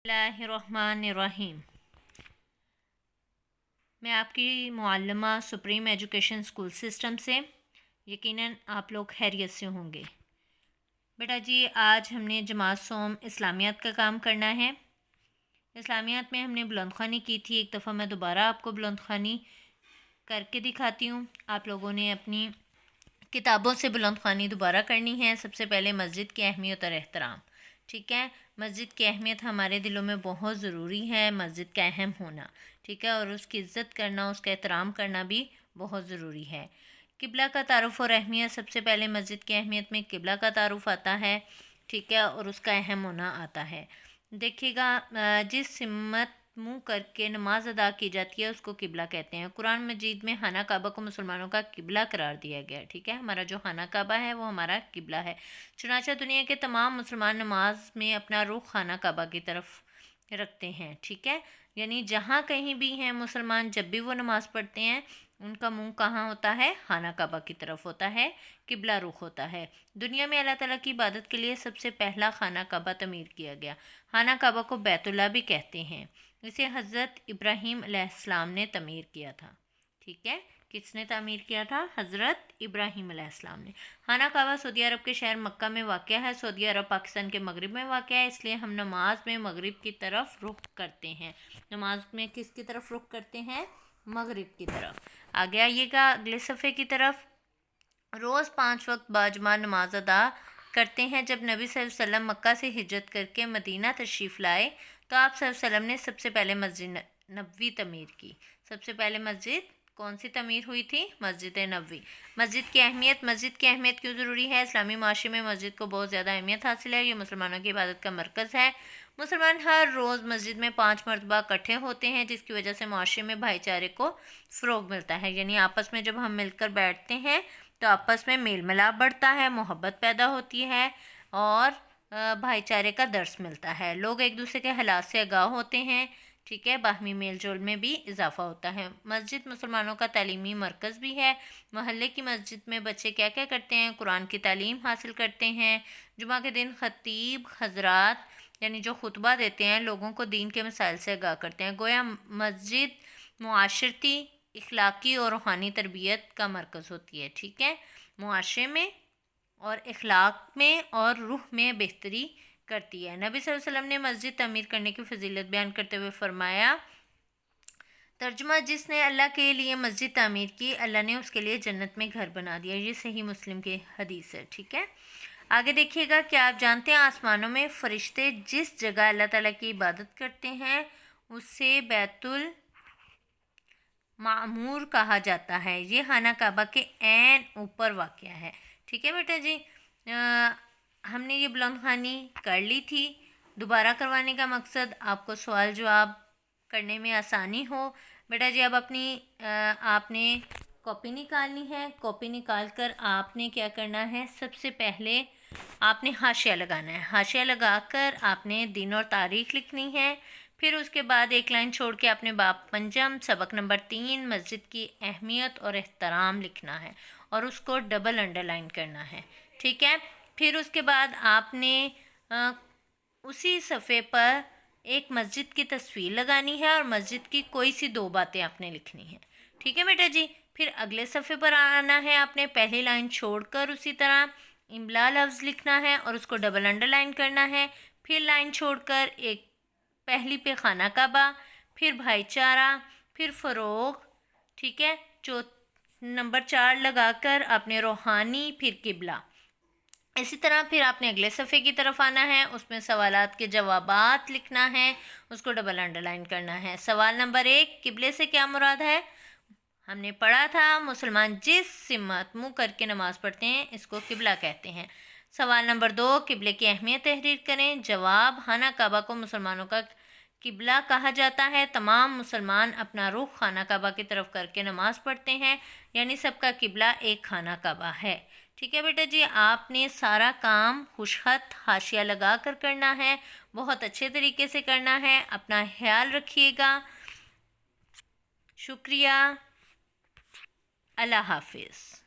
बिस्मिल्लाहिर्रहमानिर्रहीम। मैं आपकी मुअल्लिमा सुप्रीम एजुकेशन स्कूल सिस्टम से, यकीनन आप लोग खैरियत से होंगे। बेटा जी, आज हमने जमात सोम इस्लामियात का काम करना है। इस्लामियात में हमने बुलंद ख़वानी की थी, एक दफ़ा मैं दोबारा आपको बुलंद ख़वानी करके दिखाती हूँ। आप लोगों ने अपनी किताबों से बुलंद ख़वानी दोबारा करनी है। सबसे पहले मस्जिद की अहमियत और एहतराम। ठीक है, मस्जिद की अहमियत हमारे दिलों में बहुत ज़रूरी है, मस्जिद का अहम होना, ठीक है, और उसकी इज़्ज़त करना, उसका एहतराम करना भी बहुत ज़रूरी है। किबला का तारुफ़ और अहमियत। सबसे पहले मस्जिद की अहमियत में किबला का तारुफ़ आता है, ठीक है, और उसका अहम होना आता है। देखिएगा, जिस सिमत मुँह करके नमाज अदा की जाती है उसको किबला कहते हैं। कुरान मजीद में खाना काबा को मुसलमानों का किबला करार दिया गया है। ठीक है, हमारा जो खाना काबा है वो हमारा किबला है। चुनांचे दुनिया के तमाम मुसलमान नमाज में अपना रुख खाना काबा की तरफ रखते हैं। ठीक है, यानी जहाँ कहीं भी हैं मुसलमान, जब भी वो नमाज़ पढ़ते हैं उनका मुंह कहाँ होता है? खाना काबा की तरफ होता है, किबला रुख होता है। दुनिया में अल्लाह ताला की इबादत के लिए सबसे पहला खाना काबा तमीर किया गया। खाना काबा को बैतुल्लाह भी कहते हैं। इसे हज़रत इब्राहीम अलैहिस्सलाम ने तमीर किया था। ठीक है, किसने तामीर किया था? हज़रत इब्राहीम अलैहिस्सलाम ने। खाना काबा सऊदी अरब के शहर मक्का में वाक़या है। सऊदी अरब पाकिस्तान के मगरिब में वाक़या है, इसलिए हम नमाज में मगरिब की तरफ रुख करते हैं। नमाज में किसकी तरफ रुख करते हैं? मगरिब की तरफ। आगे आइएगा अगले सफ़े की तरफ। रोज़ 5 वक्त बाजमा नमाज अदा करते हैं। जब नबी सल्लल्लाहु अलैहि वसल्लम मक्का से हिजरत करके मदीना तशरीफ़ लाए तो आप सल्लल्लाहु अलैहि वसल्लम ने सबसे पहले मस्जिद नबवी तमीर की। सबसे पहले मस्जिद कौन सी तमीर हुई थी? मस्जिद नबवी। मस्जिद की अहमियत। मस्जिद की अहमियत क्यों ज़रूरी है? इस्लामी माशरे में मस्जिद को बहुत ज़्यादा अहमियत हासिल है। ये मुसलमानों की इबादत का मरकज़ है। मुसलमान हर रोज़ मस्जिद में 5 मरतबा इकट्ठे होते हैं, जिसकी वजह से माशरे में भाईचारे को फ़रोग़ मिलता है। यानी आपस में जब हम मिलकर बैठते हैं तो आपस में मेल मिलाप बढ़ता है, मोहब्बत पैदा होती है और भाईचारे का दर्स मिलता है। लोग एक दूसरे के हालात से आगाह होते हैं। ठीक है, बाहमी मेल जोल में भी इजाफा होता है। मस्जिद मुसलमानों का तालीमी मरकज़ भी है। महल्ले की मस्जिद में बच्चे क्या क्या करते हैं? कुरान की तालीम हासिल करते हैं। जुमा के दिन खतीब हजरात यानी जो खुतबा देते हैं लोगों को दीन के मसाइल से आगाह करते हैं। गोया मस्जिद मुआशरती, इखलाकी और रूहानी तरबियत का मरकज़ होती है। ठीक है, मुआशरे में और इखलाक में और रूह में बेहतरी करती है। नबी सल्लल्लाहु अलैहि वसल्लम ने मस्जिद तमीर करने की फजीलत बयान करते हुए फरमाया, तर्जुमा, जिसने अल्लाह के लिए मस्जिद तामीर की अल्लाह ने उसके लिए जन्नत में घर बना दिया। ये सही मुस्लिम की हदीस है। ठीक है, आगे देखिएगा, क्या आप जानते हैं आसमानों में फ़रिश्ते जिस जगह अल्लाह ताला की इबादत करते हैं उसे बैतुल मामूर कहा जाता है। ये खाना काबा के ऐन ऊपर वाक़या है। ठीक है बेटा जी, हमने ये बुलंद ख़वानी कर ली थी। दोबारा करवाने का मकसद आपको सवाल जवाब करने में आसानी हो। बेटा जी, अब आपने कॉपी निकालनी है। कॉपी निकाल कर आपने क्या करना है? सबसे पहले आपने हाशिया लगाना है। हाशिया लगाकर आपने दिन और तारीख़ लिखनी है। फिर उसके बाद एक लाइन छोड़ के आपने बाब पंजम सबक नंबर 3 मस्जिद की अहमियत और एहतराम लिखना है और उसको डबल अंडरलाइन करना है। ठीक है, फिर उसके बाद आपने उसी सफ़े पर एक मस्जिद की तस्वीर लगानी है और मस्जिद की कोई सी 2 बातें आपने लिखनी है। ठीक है बेटा जी, फिर अगले सफ़े पर आना है। आपने पहली लाइन छोड़कर उसी तरह इमला लफ्ज़ लिखना है और उसको डबल अंडरलाइन करना है। फिर लाइन छोड़कर एक पहली पे खाना काबा, फिर भाईचारा, फिर फ़रोग़। ठीक है, नंबर 4 लगाकर आपने रूहानी, फिर किबला। इसी तरह फिर आपने अगले सफ़े की तरफ आना है, उसमें सवालात के जवाबात लिखना है, उसको डबल अंडरलाइन करना है। सवाल नंबर 1, किबले से क्या मुराद है? हमने पढ़ा था मुसलमान जिस सिमत मुँह करके नमाज़ पढ़ते हैं इसको किबला कहते हैं। सवाल नंबर 2, किबले की अहमियत तहरीर करें। जवाब, खाना काबा को मुसलमानों का किबला कहा जाता है। तमाम मुसलमान अपना रुख खाना काबा की तरफ करके नमाज़ पढ़ते हैं, यानी सबका किबला एक खाना काबा है। ठीक है बेटा जी, आपने सारा काम खुशखत हाशिया लगा कर करना है, बहुत अच्छे तरीके से करना है। अपना ख्याल रखिएगा। शुक्रिया, अल्लाह हाफिज़।